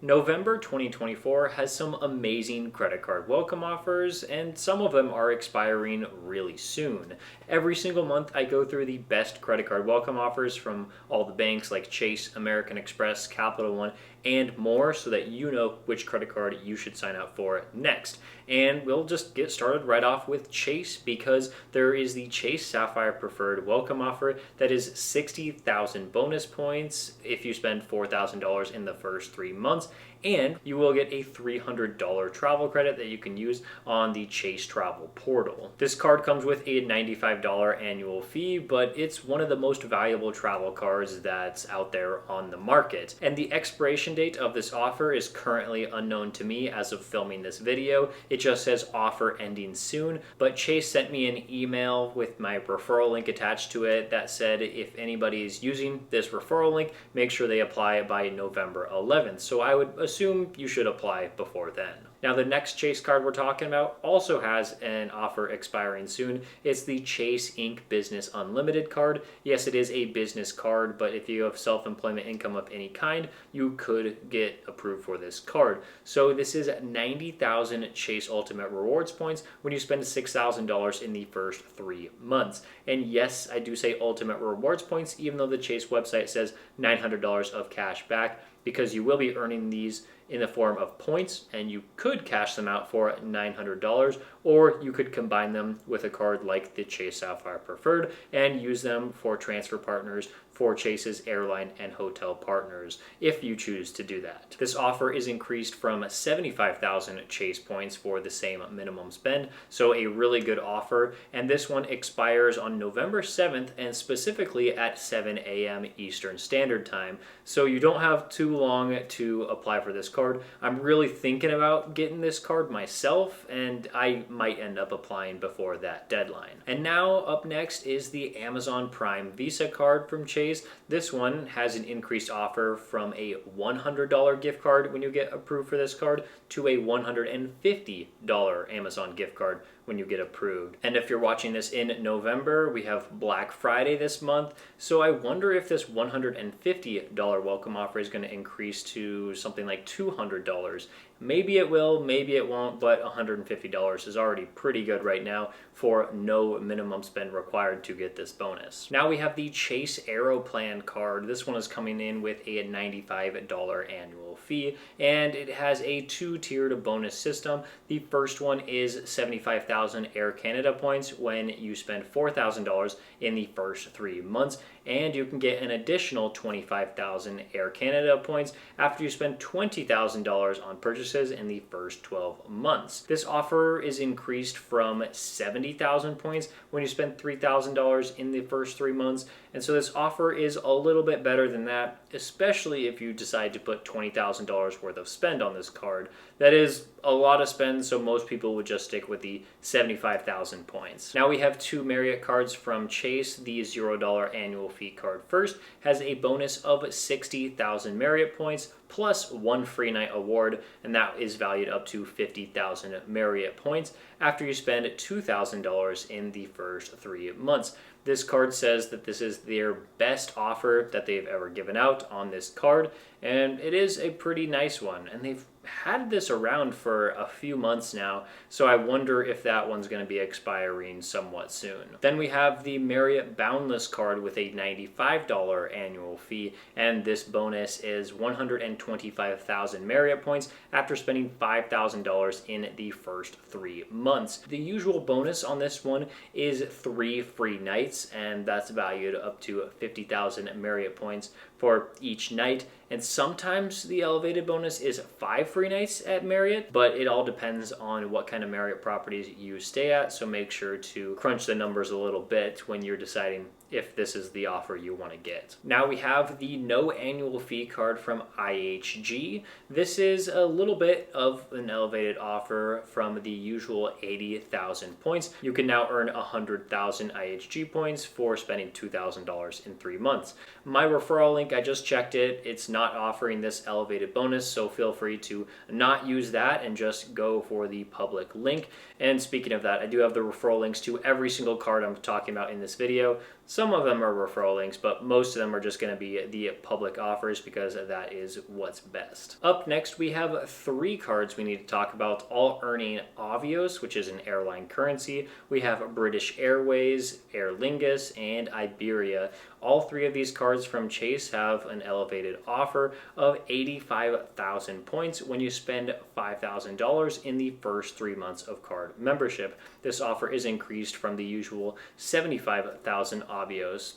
November 2024 has some amazing credit card welcome offers, and some of them are expiring really soon. Every single month, I go through the best credit card welcome offers from all the banks like Chase, American Express, Capital One, and more so that you know which credit card you should sign up for next. And we'll just get started right off with Chase because there is the Chase Sapphire Preferred welcome offer that is 60,000 bonus points if you spend $4,000 in the first 3 months. And you will get a $300 travel credit that you can use on the Chase Travel portal. This card comes with a $95 annual fee, but it's one of the most valuable travel cards that's out there on the market. And the expiration date of this offer is currently unknown to me as of filming this video. It just says offer ending soon, but Chase sent me an email with my referral link attached to it that said if anybody is using this referral link, make sure they apply it by November 11th. So I would assume you should apply before then. Now, the next Chase card we're talking about also has an offer expiring soon. It's the Chase Inc. Business Unlimited card. Yes, it is a business card, but if you have self-employment income of any kind, you could get approved for this card. So this is 90,000 Chase Ultimate Rewards points when you spend $6,000 in the first 3 months. And yes, I do say Ultimate Rewards points, even though the Chase website says $900 of cash back, because you will be earning these in the form of points, and you could cash them out for $900, or you could combine them with a card like the Chase Sapphire Preferred and use them for transfer partners for Chase's airline and hotel partners, if you choose to do that. This offer is increased from 75,000 Chase points for the same minimum spend, so a really good offer, and this one expires on November 7th, and specifically at 7 a.m. Eastern Standard Time, so you don't have too long to apply for this card. I'm really thinking about getting this card myself, and I might end up applying before that deadline. And now up next is the Amazon Prime Visa card from Chase. This one has an increased offer from a $100 gift card when you get approved for this card to a $150 Amazon gift card when you get approved. And if you're watching this in November, we have Black Friday this month, so I wonder if this $150 welcome offer is going to increase to something like $200. Maybe it will, maybe it won't, but $150 is already pretty good right now for no minimum spend required to get this bonus. Now we have the Chase Aeroplan card. This one is coming in with a $95 annual fee, and it has a two-tiered bonus system. The first one is 75,000 Air Canada points when you spend $4,000 in the first 3 months, and you can get an additional 25,000 Air Canada points after you spend $20,000 on purchases in the first 12 months. This offer is increased from 70,000 points when you spend $3,000 in the first 3 months, and so this offer is a little bit better than that, especially if you decide to put $20,000 worth of spend on this card. That is a lot of spend, so most people would just stick with the 75,000 points. Now we have 2 Marriott cards from Chase. The $0 annual fee card first has a bonus of 60,000 Marriott points plus 1 free night award, and that is valued up to 50,000 Marriott points after you spend $2,000 in the first 3 months. This card says that this is their best offer that they've ever given out on this card, and it is a pretty nice one, and they've had this around for a few months now, so I wonder if that one's going to be expiring somewhat soon. Then we have the Marriott Boundless card with a $95 annual fee, and this bonus is 125,000 Marriott points after spending $5,000 in the first 3 months. The usual bonus on this one is 3 free nights, and that's valued up to 50,000 Marriott points for each night, and sometimes the elevated bonus is 5 free nights at Marriott, but it all depends on what kind of Marriott properties you stay at, so make sure to crunch the numbers a little bit when you're deciding if this is the offer you want to get. Now we have the no annual fee card from IHG. This is a little bit of an elevated offer from the usual 80,000 points. You can now earn 100,000 IHG points for spending $2,000 in 3 months. My referral link, I just checked it. It's not offering this elevated bonus, so feel free to not use that and just go for the public link. And speaking of that, I do have the referral links to every single card I'm talking about in this video. Some of them are referral links, but most of them are just going to be the public offers because that is what's best. Up next, we have 3 cards we need to talk about, all earning Avios, which is an airline currency. We have British Airways, Aer Lingus, and Iberia. All 3 of these cards from Chase have an elevated offer of 85,000 points when you spend $5,000 in the first 3 months of card membership. This offer is increased from the usual 75,000 Avios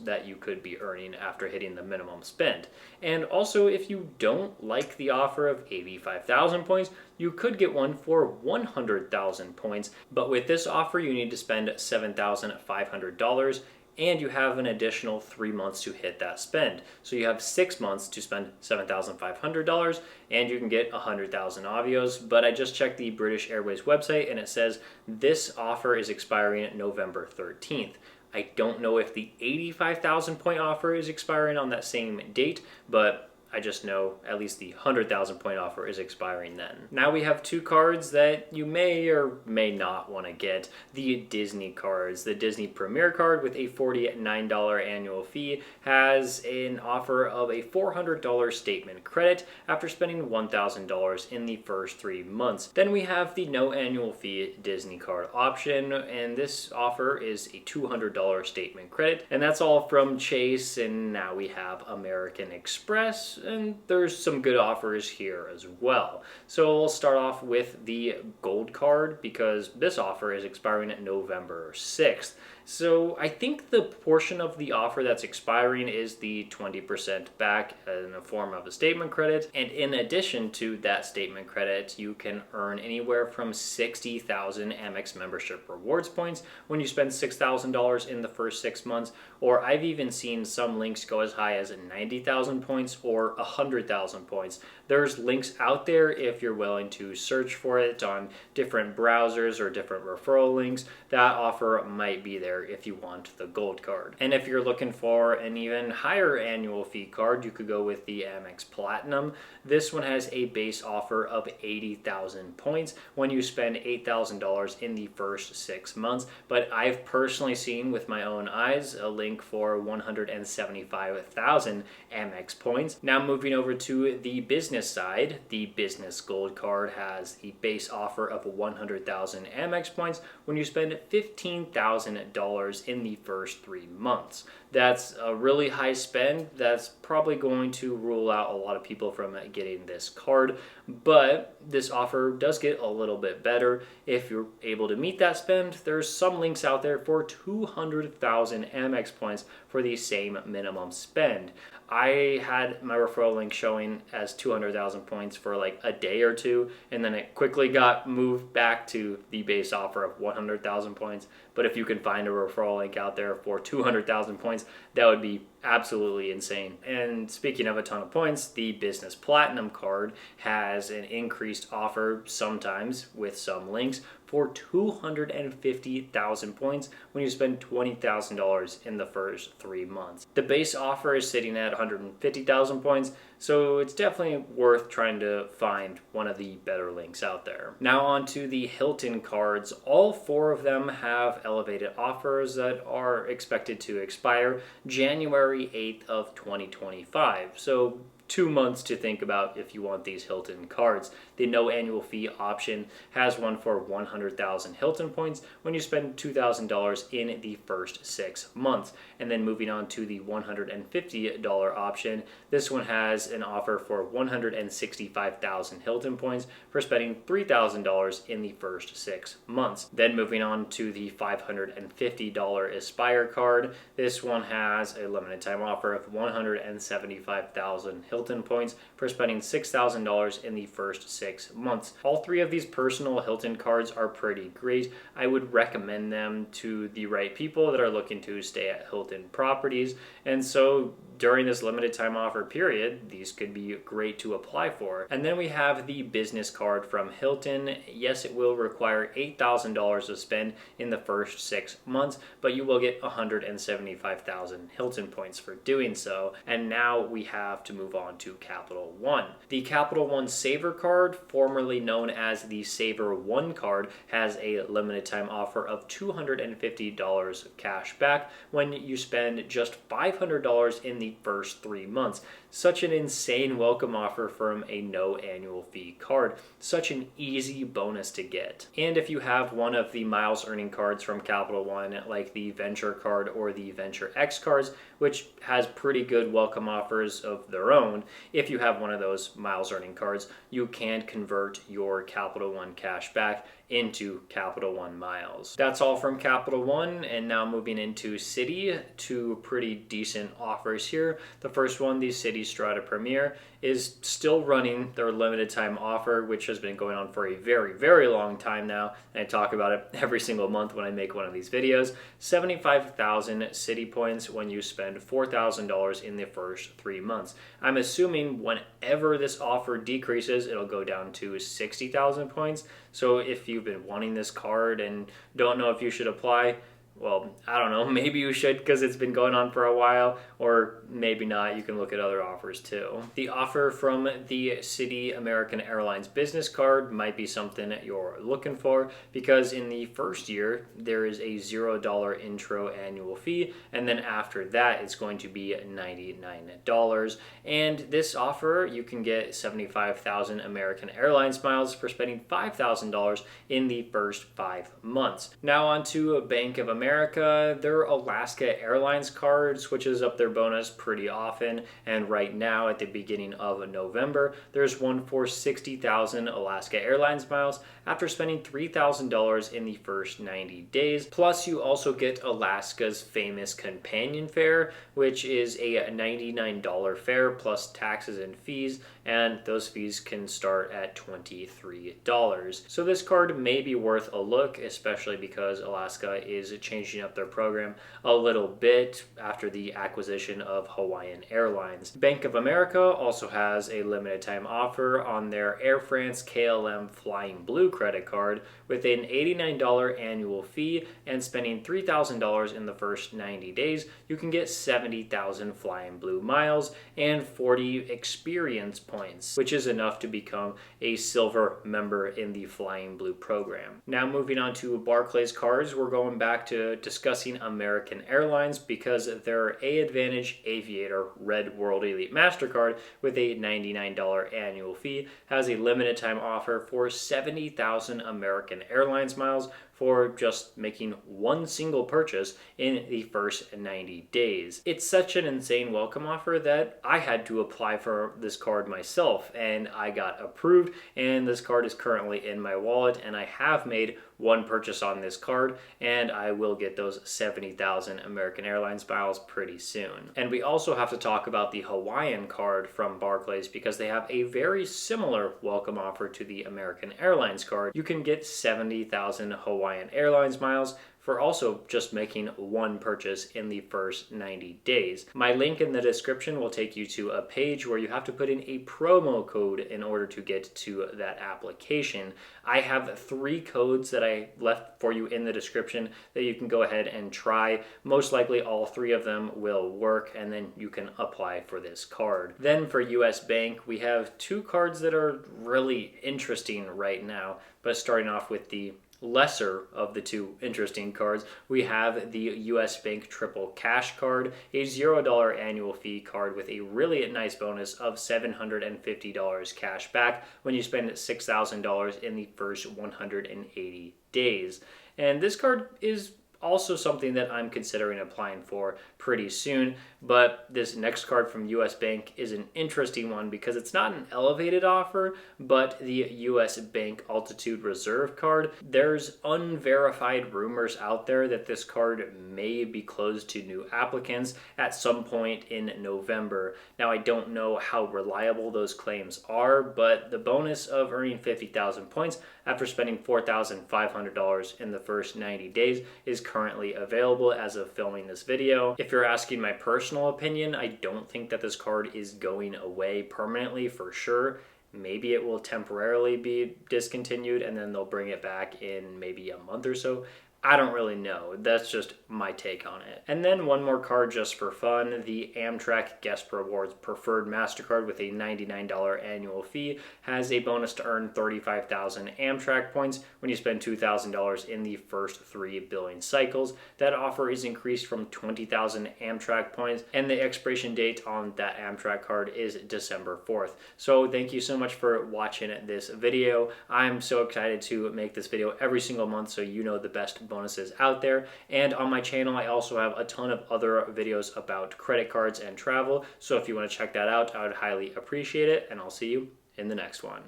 that you could be earning after hitting the minimum spend. And also, if you don't like the offer of 85,000 points, you could get one for 100,000 points. But with this offer, you need to spend $7,500 and you have an additional 3 months to hit that spend. So you have 6 months to spend $7,500 and you can get 100,000 Avios. But I just checked the British Airways website and it says this offer is expiring November 13th. I don't know if the 85,000 point offer is expiring on that same date, but I just know at least the 100,000 point offer is expiring then. Now we have 2 cards that you may or may not want to get. The Disney cards. The Disney Premier card with a $49 annual fee has an offer of a $400 statement credit after spending $1,000 in the first 3 months. Then we have the no annual fee Disney card option, and this offer is a $200 statement credit, and that's all from Chase. And now we have American Express, and there's some good offers here as well. So we'll start off with the gold card because this offer is expiring November 6th. So I think the portion of the offer that's expiring is the 20% back in the form of a statement credit. And in addition to that statement credit, you can earn anywhere from 60,000 AMEX membership rewards points when you spend $6,000 in the first 6 months. Or I've even seen some links go as high as 90,000 points or 100,000 points. There's links out there if you're willing to search for it on different browsers or different referral links. That offer might be there if you want the gold card. And if you're looking for an even higher annual fee card, you could go with the AMEX Platinum. This one has a base offer of 80,000 points when you spend $8,000 in the first 6 months. But I've personally seen with my own eyes a link for 175,000 AMEX points. Now moving over to the business side, the business gold card has the base offer of 100,000 AMEX points when you spend $15,000 in the first 3 months. That's a really high spend. That's probably going to rule out a lot of people from getting this card, but this offer does get a little bit better if you're able to meet that spend. There's some links out there for 200,000 AMEX points for the same minimum spend. I had my referral link showing as 200,000 points for like a day or two, and then it quickly got moved back to the base offer of 100,000 points. But if you can find a referral link out there for 200,000 points, that would be absolutely insane. And speaking of a ton of points, the Business Platinum card has an increased offer sometimes with some links for 250,000 points when you spend $20,000 in the first 3 months. The base offer is sitting at 150,000 points, so it's definitely worth trying to find one of the better links out there. Now on to the Hilton cards. All 4 of them have elevated offers that are expected to expire January 8th of 2025. So 2 months to think about if you want these Hilton cards. The no annual fee option has one for 100,000 Hilton points when you spend $2,000 in the first 6 months. And then moving on to the $150 option, this one has an offer for 165,000 Hilton points for spending $3,000 in the first 6 months. Then moving on to the $550 Aspire card, this one has a limited time offer of 175,000 Hilton points for spending $6,000 in the first 6 months. All 3 of these personal Hilton cards are pretty great. I would recommend them to the right people that are looking to stay at Hilton properties. And so during this limited time offer period, these could be great to apply for. And then we have the business card from Hilton. Yes, it will require $8,000 to spend in the first 6 months, but you will get 175,000 Hilton points for doing so. And now we have to move on onto Capital One. The Capital One Saver card, formerly known as the Saver One card, has a limited time offer of $250 cash back when you spend just $500 in the first 3 months. Such an insane welcome offer from a no annual fee card. Such an easy bonus to get. And if you have one of the miles earning cards from Capital One, like the Venture card or the Venture X cards, which has pretty good welcome offers of their own, if you have one of those miles earning cards, you can convert your Capital One cash back into Capital One miles. That's all from Capital One, and now moving into Citi, two pretty decent offers here. The first one, the Citi Strata Premier, is still running their limited time offer, which has been going on for a very, very long time now. And I talk about it every single month when I make one of these videos. 75,000 Citi points when you spend $4,000 in the first 3 months. I'm assuming whenever this offer decreases, it'll go down to 60,000 points. So if you've been wanting this card and don't know if you should apply, well, I don't know, maybe you should because it's been going on for a while, or maybe not. You can look at other offers too. The offer from the Citi American Airlines business card might be something that you're looking for, because in the first year, there is a $0 intro annual fee, and then after that, it's going to be $99. And this offer, you can get 75,000 American Airlines miles for spending $5,000 in the first 5 months. Now on to Bank of America. Their Alaska Airlines card switches up their bonus pretty often, and right now at the beginning of November, there's one for 60,000 Alaska Airlines miles after spending $3,000 in the first 90 days. Plus, you also get Alaska's famous companion fare, which is a $99 fare plus taxes and fees, and those fees can start at $23. So this card may be worth a look, especially because Alaska is changing up their program a little bit after the acquisition of Hawaiian Airlines. Bank of America also has a limited time offer on their Air France KLM Flying Blue credit card with an $89 annual fee, and spending $3,000 in the first 90 days, you can get 70,000 Flying Blue miles and 40 experience points, which is enough to become a silver member in the Flying Blue program. Now moving on to Barclays Cards, we're going back to discussing American Airlines because their A Advantage Aviator Red World Elite MasterCard with a $99 annual fee has a limited time offer for 70,000 American Airlines miles for just making one single purchase in the first 90 days. It's such an insane welcome offer that I had to apply for this card myself, and I got approved, and this card is currently in my wallet, and I have made one purchase on this card, and I will get those 70,000 American Airlines miles pretty soon. And we also have to talk about the Hawaiian card from Barclays because they have a very similar welcome offer to the American Airlines card. You can get 70,000 Hawaiian Airlines miles for also just making one purchase in the first 90 days. My link in the description will take you to a page where you have to put in a promo code in order to get to that application. I have 3 codes that I left for you in the description that you can go ahead and try. Most likely all 3 of them will work, and then you can apply for this card. Then for US Bank, we have 2 cards that are really interesting right now, but starting off with the lesser of the 2 interesting cards, we have the US Bank Triple Cash card, a $0 annual fee card with a really nice bonus of $750 cash back when you spend $6,000 in the first 180 days. And this card is also something that I'm considering applying for pretty soon, but this next card from US Bank is an interesting one because it's not an elevated offer, but the US Bank Altitude Reserve card. There's unverified rumors out there that this card may be closed to new applicants at some point in November. Now, I don't know how reliable those claims are, but the bonus of earning 50,000 points after spending $4,500 in the first 90 days is currently available as of filming this video. If you're asking my personal opinion, I don't think that this card is going away permanently for sure. Maybe it will temporarily be discontinued and then they'll bring it back in maybe a month or so. I don't really know. That's just my take on it. And then one more card just for fun, the Amtrak Guest Rewards Preferred MasterCard with a $99 annual fee has a bonus to earn 35,000 Amtrak points when you spend $2,000 in the first 3 billing cycles. That offer is increased from 20,000 Amtrak points, and the expiration date on that Amtrak card is December 4th. So thank you so much for watching this video. I'm so excited to make this video every single month so you know the best bonuses out there. And on my channel, I also have a ton of other videos about credit cards and travel. So if you want to check that out, I would highly appreciate it. And I'll see you in the next one.